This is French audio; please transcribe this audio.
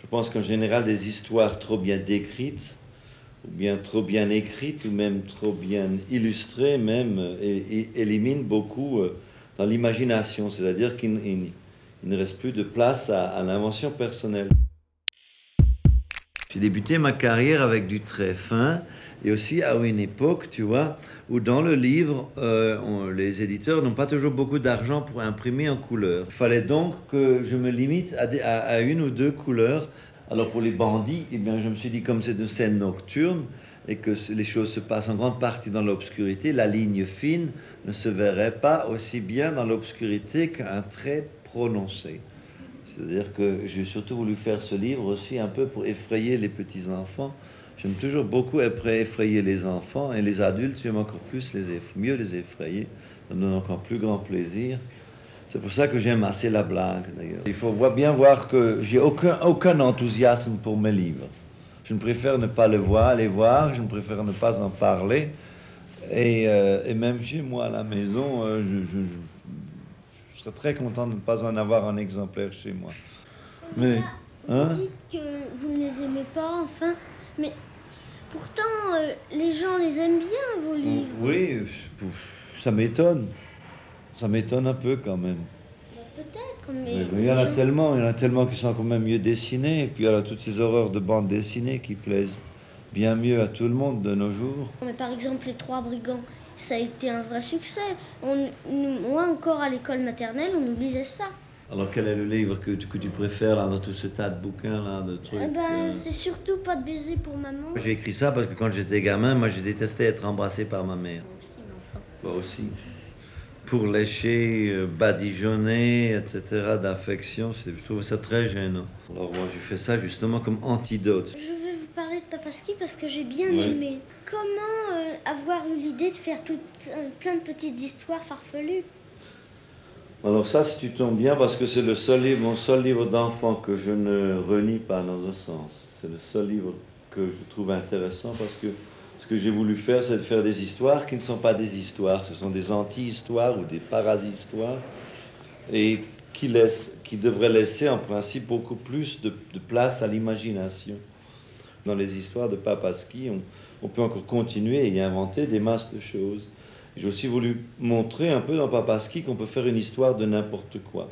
Je pense qu'en général, des histoires trop bien décrites, ou bien trop bien écrites, ou même trop bien illustrées, même, éliminent beaucoup dans l'imagination. C'est-à-dire qu'il ne reste plus de place à l'invention personnelle. J'ai débuté ma carrière avec du très fin et aussi à une époque, tu vois, où dans le livre, les éditeurs n'ont pas toujours beaucoup d'argent pour imprimer en couleur. Il fallait donc que je me limite à une ou deux couleurs. Alors pour les bandits, eh bien, je me suis dit, comme c'est une scène nocturne et que les choses se passent en grande partie dans l'obscurité, la ligne fine ne se verrait pas aussi bien dans l'obscurité qu'un trait prononcé. C'est-à-dire que j'ai surtout voulu faire ce livre aussi un peu pour effrayer les petits-enfants. J'aime toujours beaucoup effrayer les enfants et les adultes, j'aime encore plus mieux les effrayer. Ça me donne encore plus grand plaisir. C'est pour ça que j'aime assez la blague, d'ailleurs. Il faut bien voir que j'ai aucun enthousiasme pour mes livres. Je ne préfère ne pas les voir, je ne préfère ne pas en parler. Et même chez moi à la maison, je serais très content de ne pas en avoir un exemplaire chez moi. Mais, vous dites que vous ne les aimez pas, enfin, mais pourtant, les gens les aiment bien, vos livres. Oui, ça m'étonne. Ça m'étonne un peu quand même. Peut-être, mais il y en a tellement qui sont quand même mieux dessinés. Et puis il y a toutes ces horreurs de bande dessinée qui plaisent bien mieux à tout le monde de nos jours. Mais par exemple, Les Trois Brigands, ça a été un vrai succès. Moi, encore à l'école maternelle, on nous lisait ça. Alors quel est le livre que tu préfères là, dans tout ce tas de bouquins là, de trucs C'est surtout Pas de baiser pour maman. J'ai écrit ça parce que quand j'étais gamin, moi je détestais être embrassé par ma mère. Moi aussi. Pour lécher, badigeonner, etc., d'affection, je trouve ça très gênant. Alors moi j'ai fait ça justement comme antidote. Je vais vous parler de Papaski parce que j'ai bien aimé. Comment avoir eu l'idée de faire plein de petites histoires farfelues? Alors ça, si tu tombes bien, parce que c'est mon seul livre d'enfant que je ne renie pas dans un sens. C'est le seul livre que je trouve intéressant parce que ce que j'ai voulu faire, c'est de faire des histoires qui ne sont pas des histoires. Ce sont des anti-histoires ou des parasi-histoires et qui devraient laisser en principe beaucoup plus de place à l'imagination. Dans les histoires de Papaski, on peut encore continuer et y inventer des masses de choses. J'ai aussi voulu montrer un peu dans Papaski qu'on peut faire une histoire de n'importe quoi.